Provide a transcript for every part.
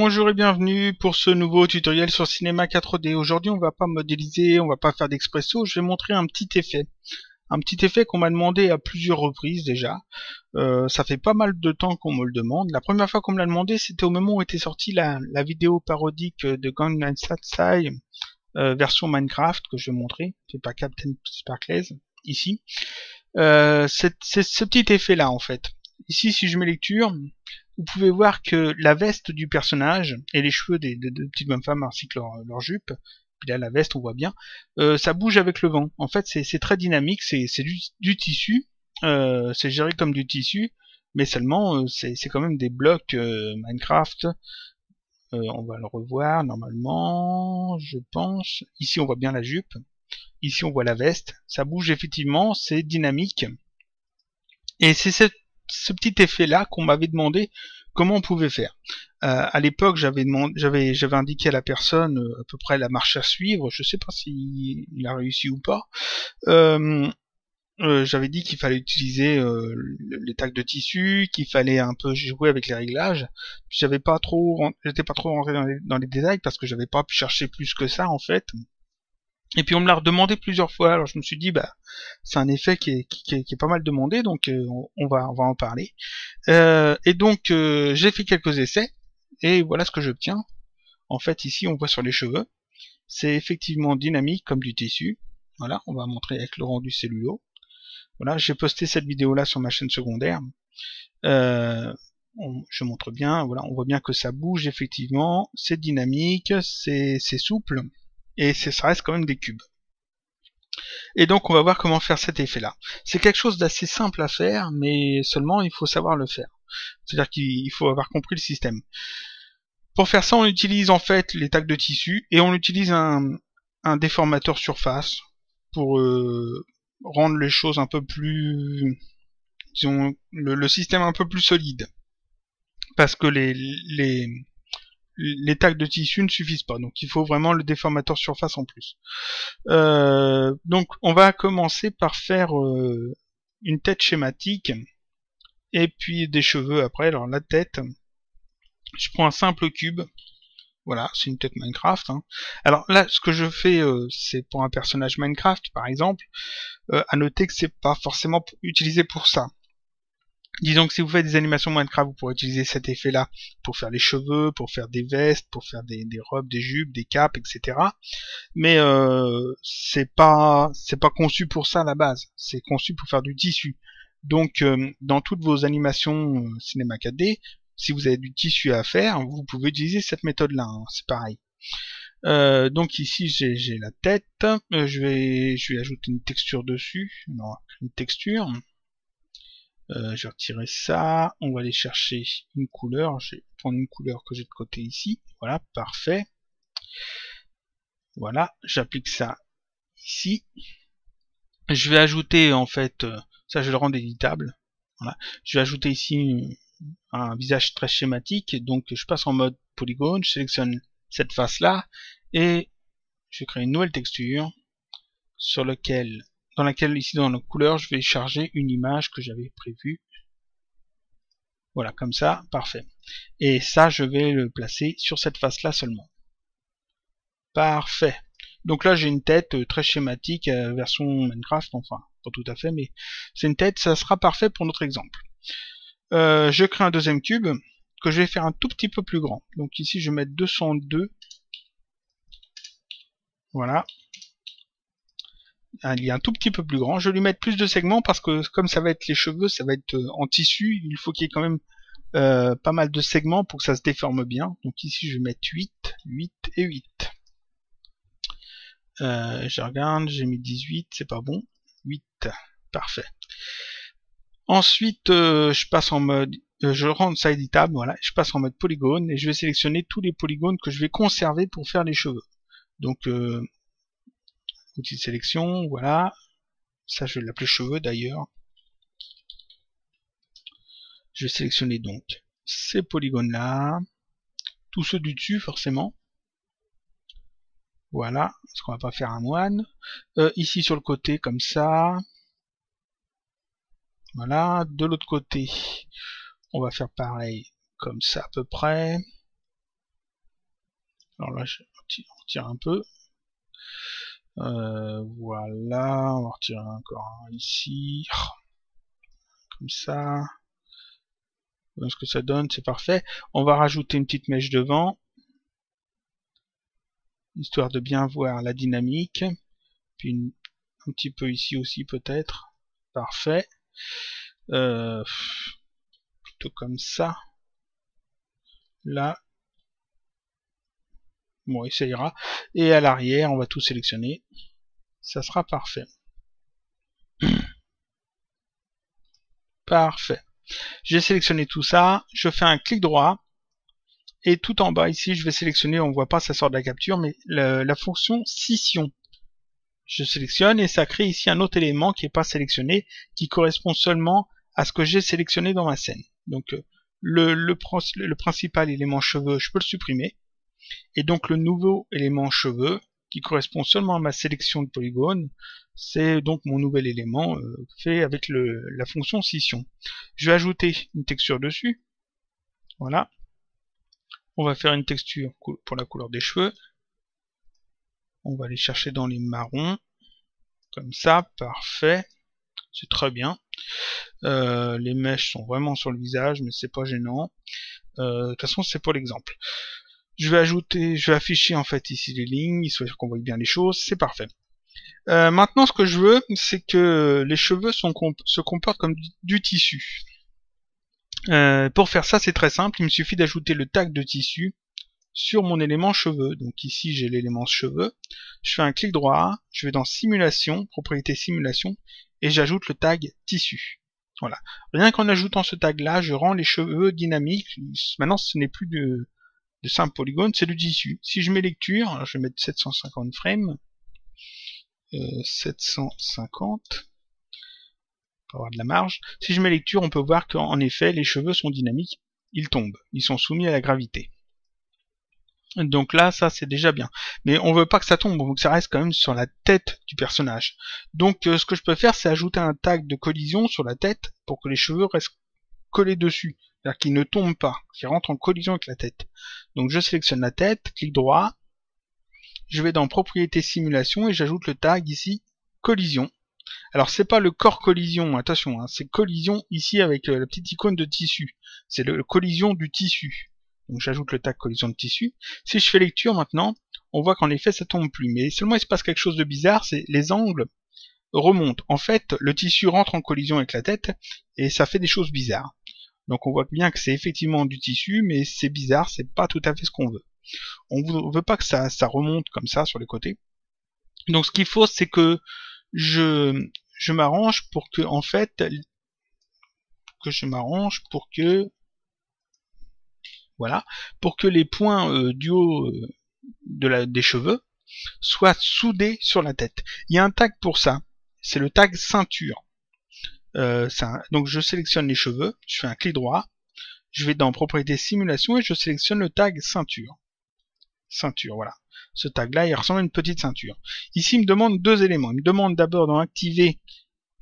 Bonjour et bienvenue pour ce nouveau tutoriel sur Cinema 4D. Aujourd'hui on va pas modéliser, on va pas faire d'expresso, je vais montrer un petit effet. Un petit effet qu'on m'a demandé à plusieurs reprises déjà. Ça fait pas mal de temps qu'on me le demande. La première fois qu'on me l'a demandé, c'était au moment où était sortie la vidéo parodique de Gangnam Style version Minecraft que je vais montrer. C'est pas Captain Sparkles ici. C'est ce petit effet là en fait. Ici si je mets lecture, vous pouvez voir que la veste du personnage et les cheveux des petites bonnes femmes ainsi que leur jupe, puis là la veste on voit bien, ça bouge avec le vent. En fait c'est très dynamique, c'est du tissu, c'est géré comme du tissu, mais seulement c'est quand même des blocs Minecraft. On va le revoir normalement, je pense. Ici on voit bien la jupe, ici on voit la veste, ça bouge effectivement, c'est dynamique. Et c'est ce petit effet là qu'on m'avait demandé comment on pouvait faire. À l'époque j'avais indiqué à la personne à peu près la marche à suivre, je sais pas s'il a réussi ou pas. J'avais dit qu'il fallait utiliser les tags de tissu, qu'il fallait un peu jouer avec les réglages. J'étais pas trop rentré dans les détails parce que j'avais pas pu chercher plus que ça en fait. Et puis on me l'a redemandé plusieurs fois, alors je me suis dit bah c'est un effet qui est pas mal demandé, donc on va en parler. Et donc j'ai fait quelques essais et voilà ce que j'obtiens. En fait ici on voit sur les cheveux, c'est effectivement dynamique comme du tissu. Voilà, on va montrer avec le rendu cellulo. Voilà, j'ai posté cette vidéo là sur ma chaîne secondaire. Je montre bien, voilà, on voit bien que ça bouge effectivement, c'est dynamique, c'est souple et ça reste quand même des cubes. Et donc on va voir comment faire cet effet là. C'est quelque chose d'assez simple à faire, mais seulement il faut savoir le faire. C'est-à-dire qu'il faut avoir compris le système. Pour faire ça on utilise en fait les tags de tissu et on utilise un déformateur surface pour rendre les choses un peu plus, disons, le système un peu plus solide. Parce que les tags de tissu ne suffisent pas, donc il faut vraiment le déformateur surface en plus. Donc on va commencer par faire une tête schématique et puis des cheveux après. Alors la tête, je prends un simple cube, voilà, c'est une tête Minecraft. Alors là, ce que je fais, c'est pour un personnage Minecraft par exemple. À noter que c'est pas forcément utilisé pour ça. Disons que si vous faites des animations Minecraft, vous pourrez utiliser cet effet-là pour faire les cheveux, pour faire des vestes, pour faire des robes, des jupes, des capes, etc. Mais c'est pas conçu pour ça à la base. C'est conçu pour faire du tissu. Donc dans toutes vos animations Cinema 4D, si vous avez du tissu à faire, vous pouvez utiliser cette méthode-là. C'est pareil. Donc ici j'ai la tête. Je vais ajouter une texture dessus. Non, une texture. Je vais retirer ça, on va aller chercher une couleur, je vais prendre une couleur que j'ai de côté ici, voilà, parfait. Voilà, j'applique ça ici. Je vais ajouter en fait, ça je vais le rendre éditable, voilà. Je vais ajouter ici un visage très schématique, donc je passe en mode polygone, je sélectionne cette face là, et je vais créer une nouvelle texture, dans laquelle ici dans la couleur, je vais charger une image que j'avais prévue. Voilà, comme ça, parfait. Et ça, je vais le placer sur cette face-là seulement. Parfait. Donc là, j'ai une tête très schématique, version Minecraft, enfin, pas tout à fait, mais c'est une tête, ça sera parfait pour notre exemple. Je crée un deuxième cube, que je vais faire un tout petit peu plus grand. Donc ici, je vais mettre 202. Voilà. Il est un tout petit peu plus grand. Je vais lui mettre plus de segments parce que comme ça va être les cheveux, ça va être en tissu, il faut qu'il y ait quand même pas mal de segments pour que ça se déforme bien. Donc ici je vais mettre 8, 8 et 8. Je regarde, j'ai mis 18, c'est pas bon. 8, parfait. Ensuite je passe en mode, je rends ça éditable, voilà, je passe en mode polygone et je vais sélectionner tous les polygones que je vais conserver pour faire les cheveux. Donc outil de sélection, voilà. Ça je vais l'appeler cheveux d'ailleurs. Je vais sélectionner donc ces polygones là, tous ceux du dessus forcément. Voilà, parce qu'on va pas faire un moine. Ici sur le côté comme ça. Voilà, de l'autre côté, on va faire pareil comme ça à peu près. Alors là, je retire un peu. Voilà, on va retirer encore un ici. Comme ça. Donc, ce que ça donne, c'est parfait. On va rajouter une petite mèche devant, histoire de bien voir la dynamique. Puis un petit peu ici aussi peut-être. Parfait. Plutôt comme ça. Là. Bon, ça ira. Et à l'arrière, on va tout sélectionner. Ça sera parfait. Parfait. J'ai sélectionné tout ça. Je fais un clic droit. Et tout en bas ici, je vais sélectionner, on voit pas, ça sort de la capture, mais la fonction scission. Je sélectionne et ça crée ici un autre élément qui n'est pas sélectionné, qui correspond seulement à ce que j'ai sélectionné dans ma scène. Donc le principal élément cheveux, je peux le supprimer. Et donc le nouveau élément cheveux, qui correspond seulement à ma sélection de polygones, c'est donc mon nouvel élément fait avec la fonction scission. Je vais ajouter une texture dessus. Voilà. On va faire une texture pour la couleur des cheveux. On va aller chercher dans les marrons. Comme ça, parfait. C'est très bien. Les mèches sont vraiment sur le visage, mais c'est pas gênant. De toute façon, c'est pour l'exemple. Je vais afficher en fait ici les lignes, histoire qu'on voit bien les choses. C'est parfait. Maintenant, ce que je veux, c'est que les cheveux se comportent comme du tissu. Pour faire ça, c'est très simple. Il me suffit d'ajouter le tag de tissu sur mon élément cheveux. Donc ici, j'ai l'élément cheveux. Je fais un clic droit, je vais dans simulation, propriété simulation, et j'ajoute le tag tissu. Voilà. Rien qu'en ajoutant ce tag là, je rends les cheveux dynamiques. Maintenant, ce n'est plus de simple polygone, c'est du tissu. Si je mets lecture, alors je vais mettre 750 frames. 750 pour avoir de la marge. Si je mets lecture, on peut voir qu'en effet, les cheveux sont dynamiques. Ils tombent. Ils sont soumis à la gravité. Donc là, ça c'est déjà bien. Mais on veut pas que ça tombe, on veut que ça reste quand même sur la tête du personnage. Donc ce que je peux faire, c'est ajouter un tag de collision sur la tête pour que les cheveux restent collés dessus. C'est-à-dire qu'ils ne tombent pas, qu'ils rentrent en collision avec la tête. Donc je sélectionne la tête, clic droit, je vais dans propriété simulation et j'ajoute le tag ici, collision. Alors c'est pas le corps collision, attention, hein, c'est collision ici avec la petite icône de tissu. C'est le collision du tissu. Donc j'ajoute le tag collision de tissu. Si je fais lecture maintenant, on voit qu'en effet ça tombe plus. Mais seulement il se passe quelque chose de bizarre, c'est les angles remontent. En fait, le tissu rentre en collision avec la tête et ça fait des choses bizarres. Donc on voit bien que c'est effectivement du tissu, mais c'est bizarre, c'est pas tout à fait ce qu'on veut. On veut pas que ça remonte comme ça sur les côtés. Donc ce qu'il faut, c'est que je m'arrange pour que, en fait, voilà, pour que les points du haut des cheveux soient soudés sur la tête. Il y a un tag pour ça, c'est le tag ceinture. Donc je sélectionne les cheveux, je fais un clic droit, je vais dans propriété simulation et je sélectionne le tag ceinture. Ceinture, voilà. Ce tag là, il ressemble à une petite ceinture. Ici, il me demande deux éléments. Il me demande d'abord d'en activer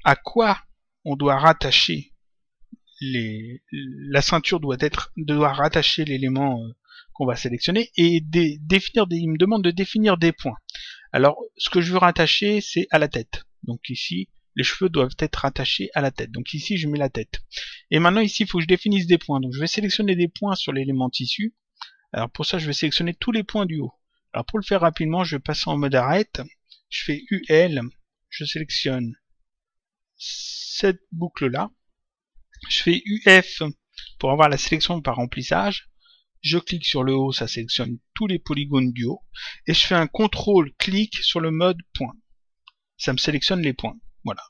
à quoi on doit rattacher la ceinture doit rattacher l'élément qu'on va sélectionner et il me demande de définir des points. Alors, ce que je veux rattacher, c'est à la tête. Donc ici, les cheveux doivent être rattachés à la tête. Donc ici, je mets la tête. Et maintenant, ici, il faut que je définisse des points. Donc je vais sélectionner des points sur l'élément tissu. Alors pour ça, je vais sélectionner tous les points du haut. Alors pour le faire rapidement, je vais passer en mode arrête. Je fais UL, je sélectionne cette boucle-là. Je fais UF pour avoir la sélection par remplissage. Je clique sur le haut, ça sélectionne tous les polygones du haut. Et je fais un contrôle-clic sur le mode point. Ça me sélectionne les points. Voilà.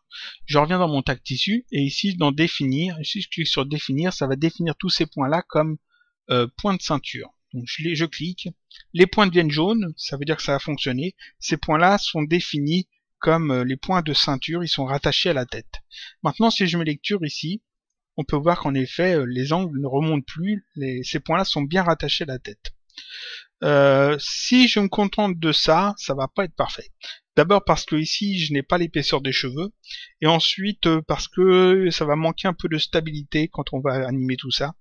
Je reviens dans mon tag tissu et ici dans définir, ici je clique sur définir, ça va définir tous ces points-là comme points de ceinture. Donc je clique, les points deviennent jaunes, ça veut dire que ça a fonctionné. Ces points-là sont définis comme les points de ceinture, ils sont rattachés à la tête. Maintenant, si je mets lecture ici, on peut voir qu'en effet, les angles ne remontent plus, ces points-là sont bien rattachés à la tête. Si je me contente de ça, ça va pas être parfait. D'abord parce que ici, je n'ai pas l'épaisseur des cheveux, et ensuite parce que ça va manquer un peu de stabilité quand on va animer tout ça.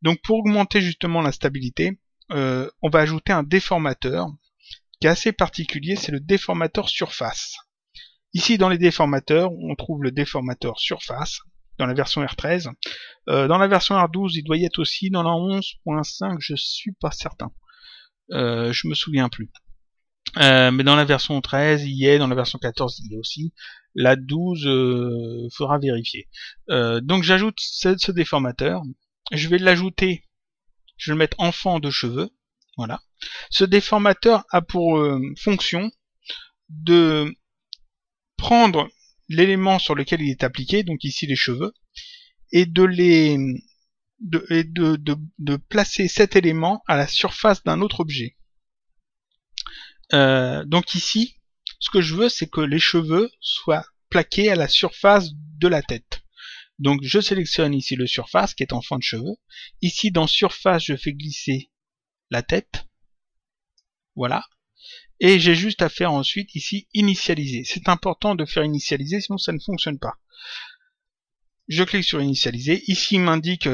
Donc pour augmenter justement la stabilité, on va ajouter un déformateur qui est assez particulier, c'est le déformateur surface. Ici dans les déformateurs, on trouve le déformateur surface dans la version R13. Dans la version R12, il doit y être aussi. Dans la 11.5, je suis pas certain. Je me souviens plus. Mais dans la version 13, il y est. Dans la version 14, il y est aussi. La 12, faudra vérifier. Donc j'ajoute ce déformateur. Je vais l'ajouter. Je vais le mettre en fond de cheveux. Voilà. Ce déformateur a pour fonction de prendre l'élément sur lequel il est appliqué, donc ici les cheveux, et de placer cet élément à la surface d'un autre objet. Donc ici, ce que je veux, c'est que les cheveux soient plaqués à la surface de la tête. Donc je sélectionne ici le surface qui est en fond de cheveux. Ici dans surface, je fais glisser la tête. Voilà. Et j'ai juste à faire ensuite ici initialiser. C'est important de faire initialiser, sinon ça ne fonctionne pas. Je clique sur initialiser. Ici il m'indique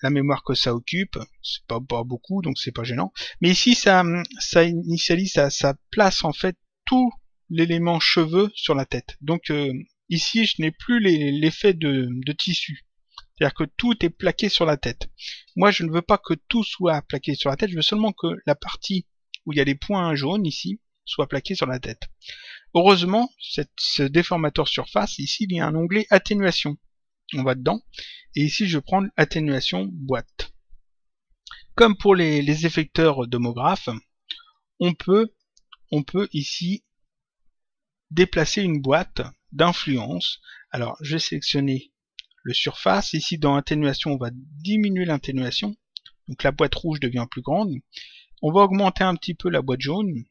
la mémoire que ça occupe. C'est pas beaucoup, donc c'est pas gênant. Mais ici ça initialise, ça place en fait tout l'élément cheveux sur la tête. Donc ici je n'ai plus l'effet de tissu. C'est-à-dire que tout est plaqué sur la tête. Moi je ne veux pas que tout soit plaqué sur la tête, je veux seulement que la partie où il y a les points jaunes ici soit plaqué sur la tête. Heureusement, ce déformateur surface, ici il y a un onglet atténuation. On va dedans, et ici je vais prendre atténuation boîte. Comme pour les effecteurs d'homographe, on peut ici déplacer une boîte d'influence. Alors je vais sélectionner le surface. Ici dans atténuation, on va diminuer l'atténuation. Donc la boîte rouge devient plus grande. On va augmenter un petit peu la boîte jaune.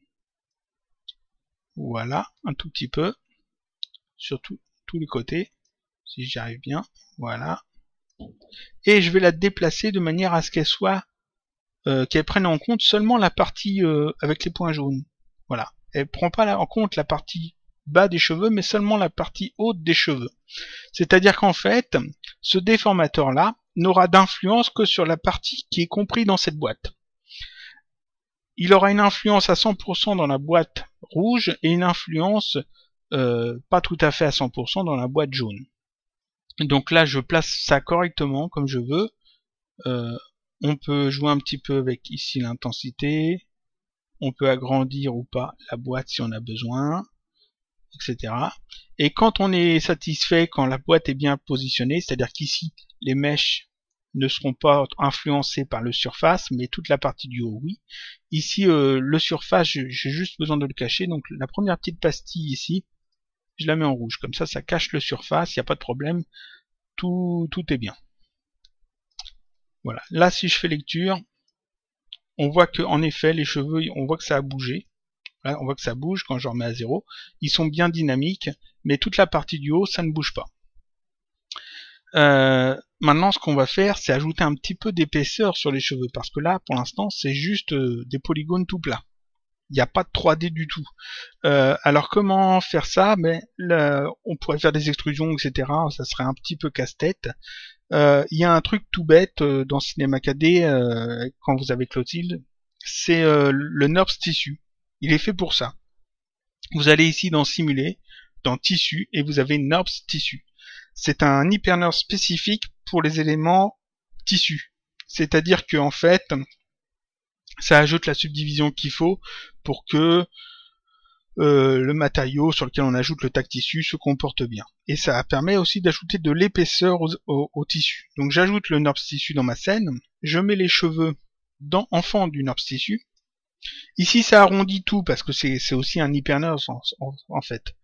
Voilà, un tout petit peu. Sur tous les côtés. Si j'y arrive bien. Voilà. Et je vais la déplacer de manière à ce qu'elle soit qu'elle prenne en compte seulement la partie avec les points jaunes. Voilà. Elle prend pas en compte la partie bas des cheveux, mais seulement la partie haute des cheveux. C'est-à-dire qu'en fait, ce déformateur-là n'aura d'influence que sur la partie qui est comprise dans cette boîte. Il aura une influence à 100% dans la boîte rouge et une influence pas tout à fait à 100% dans la boîte jaune. Donc là, je place ça correctement comme je veux. On peut jouer un petit peu avec ici l'intensité. On peut agrandir ou pas la boîte si on a besoin, etc. Et quand on est satisfait, quand la boîte est bien positionnée, c'est-à-dire qu'ici, les mèches ne seront pas influencées par le surface, mais toute la partie du haut, oui. Ici, le surface, j'ai juste besoin de le cacher. Donc la première petite pastille ici, je la mets en rouge. Comme ça cache le surface, il n'y a pas de problème. Tout est bien. Voilà. Là, si je fais lecture, on voit que en effet, les cheveux, on voit que ça a bougé. Là, on voit que ça bouge quand je remets à 0. Ils sont bien dynamiques, mais toute la partie du haut, ça ne bouge pas. Maintenant, ce qu'on va faire, c'est ajouter un petit peu d'épaisseur sur les cheveux, parce que là, pour l'instant, c'est juste des polygones tout plats. Il n'y a pas de 3D du tout. Alors comment faire ça? On pourrait faire des extrusions, etc. Ça serait un petit peu casse-tête. Il y a un truc tout bête dans Cinema 4D quand vous avez Clotilde, c'est le NURBS tissu. Il est fait pour ça. Vous allez ici dans Simuler, dans Tissu, et vous avez NURBS tissu. C'est un hyper-NURBS spécifique pour les éléments tissus. C'est-à-dire que en fait, ça ajoute la subdivision qu'il faut pour que le matériau sur lequel on ajoute le tag tissu se comporte bien. Et ça permet aussi d'ajouter de l'épaisseur au tissu. Donc j'ajoute le NURBS tissu dans ma scène, je mets les cheveux en fond du NURBS tissu. Ici ça arrondit tout parce que c'est aussi un hyper-NURBS en fait.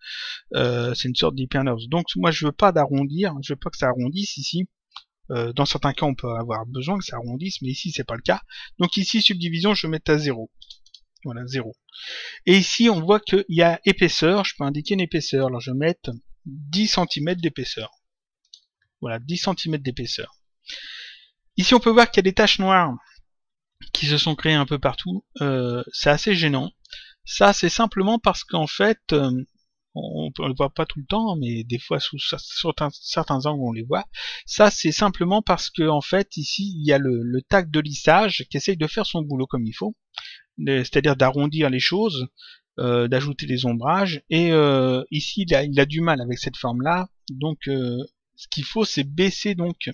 C'est une sorte d'hyper-NURBS. Donc moi je veux pas d'arrondir, je veux pas que ça arrondisse ici. Dans certains cas on peut avoir besoin que ça arrondisse, mais ici c'est pas le cas. Donc ici subdivision je vais mettre à 0. Voilà, 0. Et ici, on voit qu'il y a épaisseur. Je peux indiquer une épaisseur. Alors, je vais mettre 10 cm d'épaisseur. Voilà, 10 cm d'épaisseur. Ici, on peut voir qu'il y a des taches noires qui se sont créées un peu partout. C'est assez gênant. Ça, c'est simplement parce qu'en fait, on ne le voit pas tout le temps, mais des fois sous certains angles on les voit. Ça c'est simplement parce que en fait ici il y a le tag de lissage qui essaye de faire son boulot comme il faut, c'est-à-dire d'arrondir les choses, d'ajouter des ombrages, et ici il a du mal avec cette forme là, donc ce qu'il faut c'est baisser, donc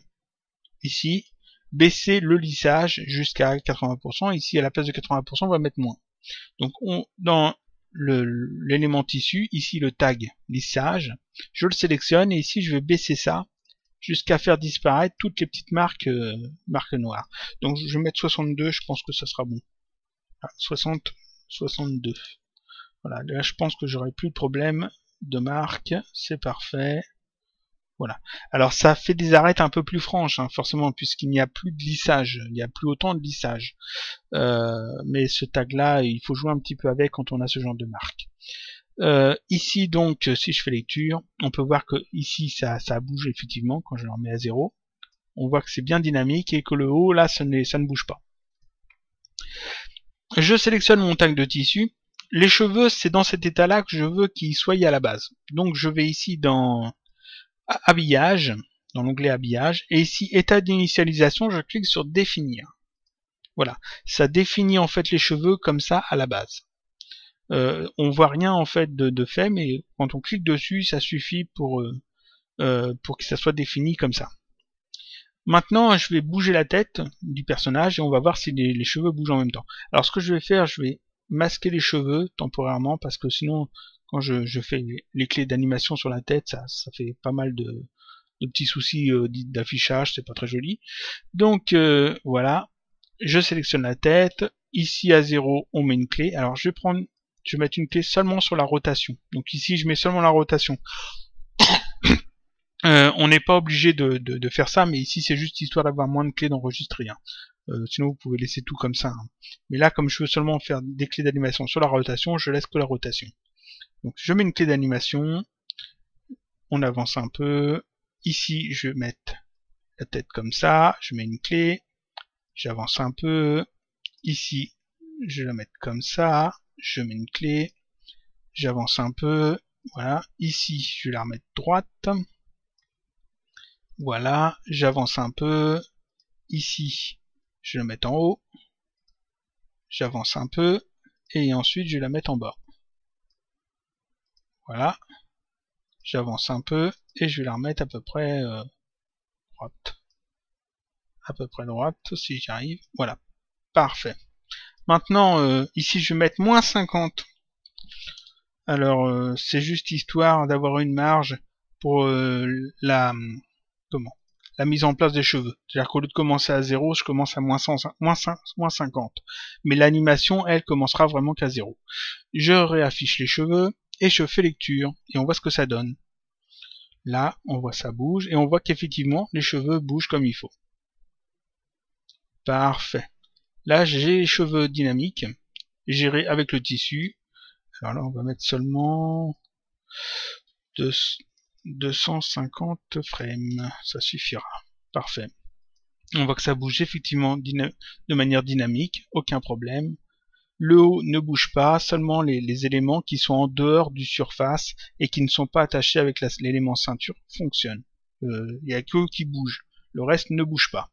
ici baisser le lissage jusqu'à 80%, ici à la place de 80% on va mettre moins. Donc dans l'élément tissu, ici le tag lissage, je le sélectionne et ici je vais baisser ça jusqu'à faire disparaître toutes les petites marques noires. Donc je vais mettre 62, je pense que ça sera bon. 60, 62. Voilà, là je pense que j'aurai plus de problème de marque, c'est parfait. Voilà. Alors ça fait des arêtes un peu plus franches, hein, forcément, puisqu'il n'y a plus de lissage, il n'y a plus autant de lissage. Mais ce tag là, il faut jouer un petit peu avec quand on a ce genre de marque. Ici donc, si je fais lecture, on peut voir que ici ça bouge effectivement quand je le remets à 0. On voit que c'est bien dynamique et que le haut là ça ne bouge pas. Je sélectionne mon tag de tissu. Les cheveux, c'est dans cet état là que je veux qu'ils soient à la base. Donc je vais ici dans habillage, dans l'onglet habillage, et ici état d'initialisation, je clique sur définir. Voilà, ça définit en fait les cheveux comme ça à la base. On voit rien en fait de fait, mais quand on clique dessus, ça suffit pour que ça soit défini comme ça. Maintenant, je vais bouger la tête du personnage et on va voir si les cheveux bougent en même temps. Alors ce que je vais faire, je vais masquer les cheveux temporairement, parce que sinon quand je fais les clés d'animation sur la tête, ça fait pas mal de petits soucis d'affichage, c'est pas très joli. Donc voilà, je sélectionne la tête, ici à 0 on met une clé. Alors je vais mettre une clé seulement sur la rotation. Donc ici je mets seulement la rotation. On n'est pas obligé de faire ça, mais ici c'est juste histoire d'avoir moins de clés d'enregistrer. Hein. Sinon vous pouvez laisser tout comme ça. Hein. Mais là, comme je veux seulement faire des clés d'animation sur la rotation, je laisse que la rotation. Donc je mets une clé d'animation, on avance un peu. Ici je vais mettre la tête comme ça, je mets une clé, j'avance un peu. Ici je vais la mettre comme ça, je mets une clé, j'avance un peu. Voilà, ici je vais la remettre droite. Voilà, j'avance un peu. Ici, je vais la mettre en haut. J'avance un peu. Et ensuite, je vais la mettre en bas. Voilà. J'avance un peu. Et je vais la remettre à peu près droite. À peu près droite, si j'y arrive. Voilà. Parfait. Maintenant, ici, je vais mettre moins 50. Alors, c'est juste histoire d'avoir une marge pour la mise en place des cheveux. C'est-à-dire qu'au lieu de commencer à 0, je commence à moins 50. Mais l'animation, elle, commencera vraiment qu'à 0. Je réaffiche les cheveux et je fais lecture. Et on voit ce que ça donne. Là, on voit ça bouge et on voit qu'effectivement, les cheveux bougent comme il faut. Parfait. Là, j'ai les cheveux dynamiques, gérés avec le tissu. Alors là, on va mettre seulement 250 frames, ça suffira. Parfait. On voit que ça bouge effectivement de manière dynamique, aucun problème. Le haut ne bouge pas, seulement les éléments qui sont en dehors du surface et qui ne sont pas attachés avec l'élément ceinture fonctionnent. Il n'y a que qui bouge, le reste ne bouge pas.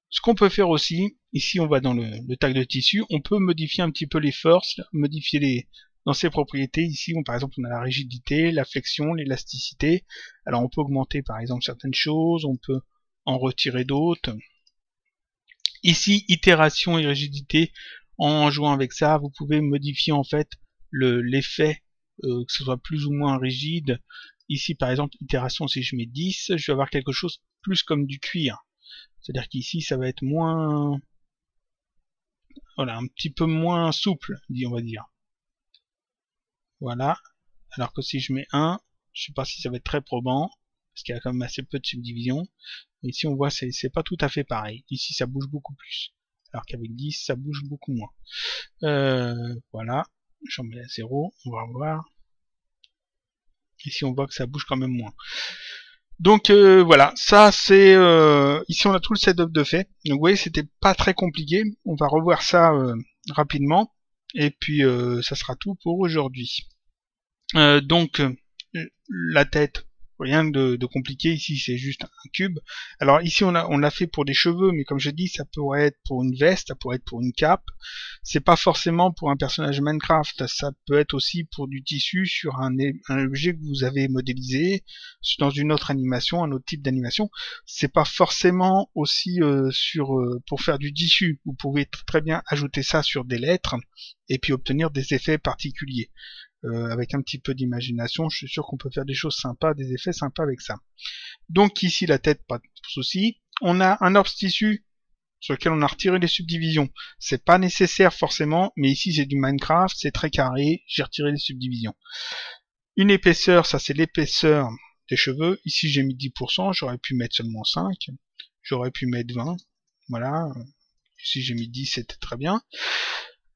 Ce qu'on peut faire aussi, ici on va dans le tag de tissu, on peut modifier un petit peu les forces, modifier dans ses propriétés. Ici, par exemple, on a la rigidité, la flexion, l'élasticité. Alors on peut augmenter par exemple certaines choses, on peut en retirer d'autres. Ici, itération et rigidité, en jouant avec ça, vous pouvez modifier en fait l'effet, que ce soit plus ou moins rigide. Ici par exemple, itération, si je mets 10, je vais avoir quelque chose plus comme du cuir. C'est-à-dire qu'ici, ça va être moins... Voilà, un petit peu moins souple, on va dire. Voilà. Alors que si je mets 1, je sais pas si ça va être très probant, parce qu'il y a quand même assez peu de subdivision. Ici, on voit, c'est pas tout à fait pareil. Ici, ça bouge beaucoup plus. Alors qu'avec 10, ça bouge beaucoup moins. Voilà. J'en mets à 0, on va voir. Ici, on voit que ça bouge quand même moins. Donc voilà, ça c'est ici on a tout le setup de fait. Donc vous voyez, c'était pas très compliqué. On va revoir ça rapidement et puis ça sera tout pour aujourd'hui. Donc la tête, rien de compliqué ici, c'est juste un cube. Alors ici on l'a fait pour des cheveux, mais comme je dis, ça pourrait être pour une veste, ça pourrait être pour une cape. C'est pas forcément pour un personnage Minecraft, ça peut être aussi pour du tissu sur un objet que vous avez modélisé dans une autre animation, un autre type d'animation. C'est pas forcément aussi pour faire du tissu. Vous pouvez très bien ajouter ça sur des lettres et puis obtenir des effets particuliers. Avec un petit peu d'imagination, je suis sûr qu'on peut faire des choses sympas, des effets sympas avec ça. Donc ici la tête, pas de souci. On a un orbe tissu sur lequel on a retiré les subdivisions. C'est pas nécessaire forcément, mais ici c'est du Minecraft, c'est très carré, j'ai retiré les subdivisions. Une épaisseur, ça c'est l'épaisseur des cheveux. Ici j'ai mis 10%, j'aurais pu mettre seulement 5, j'aurais pu mettre 20, voilà. Ici j'ai mis 10, c'était très bien.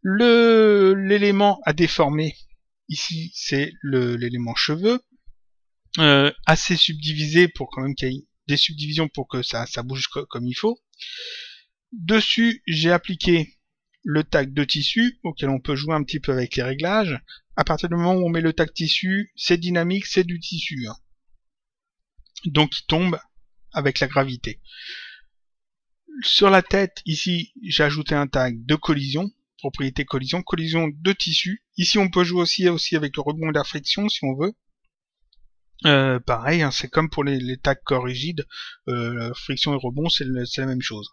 L'élément à déformer, ici c'est l'élément cheveux, assez subdivisé pour quand même qu'il y ait des subdivisions pour que ça bouge comme il faut. Dessus, j'ai appliqué le tag de tissu, auquel on peut jouer un petit peu avec les réglages. À partir du moment où on met le tag tissu, c'est dynamique, c'est du tissu. Donc il tombe avec la gravité. Sur la tête, ici, j'ai ajouté un tag de collision, propriété collision, collision de tissu. Ici, on peut jouer aussi avec le rebond de la friction, si on veut. Pareil, hein, c'est comme pour les tags corps rigides, friction et rebond, c'est la même chose.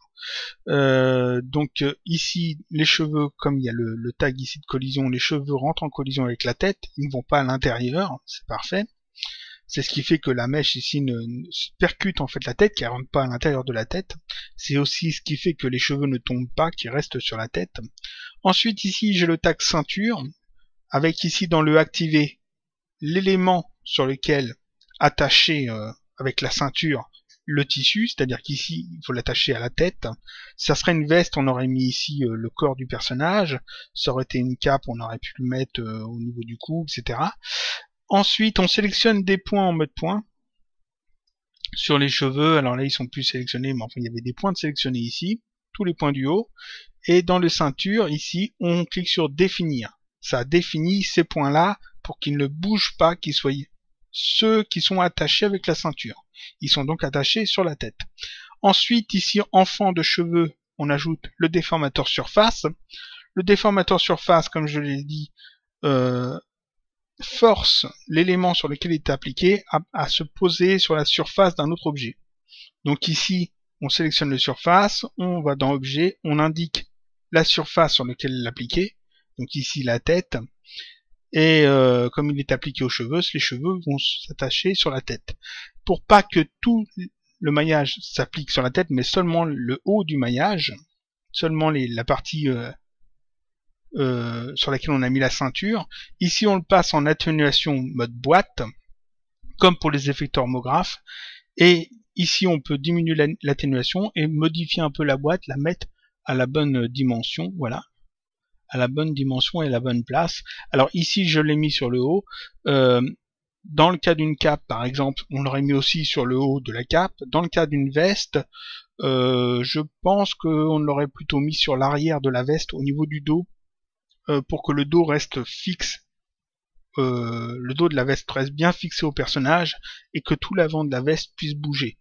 Donc ici, les cheveux, comme il y a le tag ici de collision, les cheveux rentrent en collision avec la tête, ils ne vont pas à l'intérieur, c'est parfait. C'est ce qui fait que la mèche ici ne percute en fait la tête, qui ne rentre pas à l'intérieur de la tête. C'est aussi ce qui fait que les cheveux ne tombent pas, qui restent sur la tête. Ensuite ici, j'ai le tag ceinture, avec ici dans le activé, l'élément sur lequel attacher avec la ceinture le tissu, c'est-à-dire qu'ici il faut l'attacher à la tête. Ça serait une veste, on aurait mis ici le corps du personnage. Ça aurait été une cape, on aurait pu le mettre au niveau du cou, etc. Ensuite, on sélectionne des points en mode point sur les cheveux. Alors là, ils sont plus sélectionnés, mais enfin il y avait des points de sélectionnés ici, tous les points du haut. Et dans le ceinture, ici, on clique sur définir. Ça définit ces points-là pour qu'ils ne bougent pas, qu'ils soient ceux qui sont attachés avec la ceinture. Ils sont donc attachés sur la tête. Ensuite, ici, en fond de cheveux, on ajoute le déformateur surface. Le déformateur surface, comme je l'ai dit, force l'élément sur lequel il est appliqué à se poser sur la surface d'un autre objet. Donc ici, on sélectionne le surface, on va dans objet, on indique la surface sur laquelle il est appliqué, donc ici la tête, et comme il est appliqué aux cheveux, les cheveux vont s'attacher sur la tête. Pour pas que tout le maillage s'applique sur la tête, mais seulement le haut du maillage, seulement la partie sur laquelle on a mis la ceinture. Ici on le passe en atténuation mode boîte, comme pour les effets homographes, et ici on peut diminuer l'atténuation et modifier un peu la boîte, la mettre à la bonne dimension, voilà, à la bonne dimension et à la bonne place. Alors ici je l'ai mis sur le haut. Dans le cas d'une cape par exemple, on l'aurait mis aussi sur le haut de la cape. Dans le cas d'une veste, je pense qu'on l'aurait plutôt mis sur l'arrière de la veste au niveau du dos, pour que le dos reste fixe, le dos de la veste reste bien fixé au personnage et que tout l'avant de la veste puisse bouger.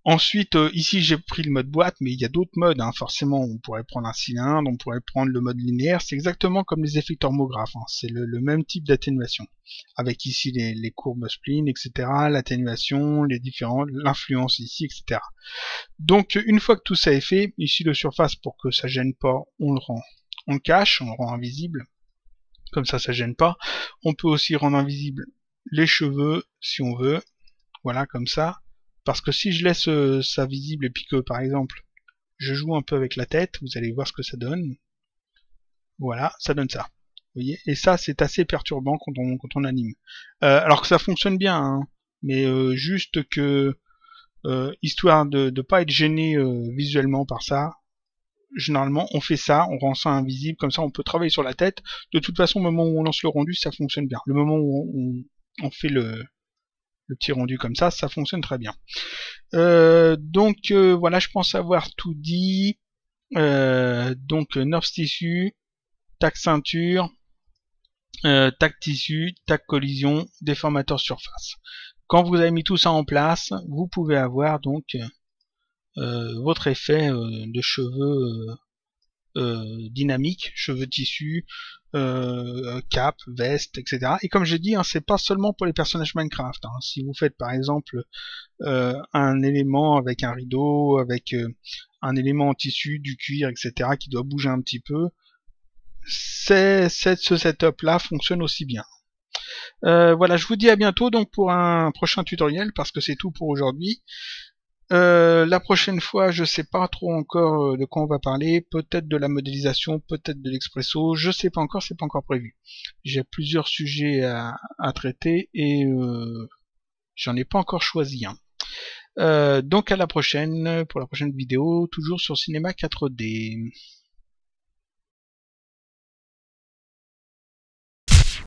Ensuite, ici j'ai pris le mode boîte, mais il y a d'autres modes, hein. Forcément on pourrait prendre un cylindre, on pourrait prendre le mode linéaire, c'est exactement comme les effets homographes, hein. C'est le même type d'atténuation, avec ici les courbes spline, etc., l'atténuation, les différents, l'influence ici, etc. Donc une fois que tout ça est fait, ici le surface, pour que ça gêne pas, on le cache, on le rend invisible, comme ça gêne pas. On peut aussi rendre invisible les cheveux si on veut, voilà, comme ça. Parce que si je laisse ça visible et puis que par exemple je joue un peu avec la tête, vous allez voir ce que ça donne. Voilà, ça donne ça. Vous voyez, et ça c'est assez perturbant quand on anime. Alors que ça fonctionne bien, hein, mais juste que histoire de ne pas être gêné visuellement par ça, généralement on fait ça, on rend ça invisible, comme ça on peut travailler sur la tête. De toute façon, au moment où on lance le rendu, ça fonctionne bien. Le moment où on fait le petit rendu comme ça fonctionne très bien. Donc voilà, je pense avoir tout dit. Donc North Tissu, tag ceinture, tac tissu, tac collision, déformateur surface. Quand vous avez mis tout ça en place, vous pouvez avoir donc votre effet de cheveux dynamique, cheveux tissu, cap, veste, etc. Et comme j'ai dit, hein, c'est pas seulement pour les personnages Minecraft. Hein. Si vous faites par exemple un élément avec un rideau, avec un élément en tissu, du cuir, etc. qui doit bouger un petit peu, ce setup là fonctionne aussi bien. Voilà, je vous dis à bientôt donc pour un prochain tutoriel parce que c'est tout pour aujourd'hui. La prochaine fois, je sais pas trop encore de quoi on va parler, peut-être de la modélisation, peut-être de l'expresso, je sais pas encore, c'est pas encore prévu. J'ai plusieurs sujets à traiter et j'en ai pas encore choisi un. Donc à la prochaine, pour la prochaine vidéo, toujours sur Cinéma 4D.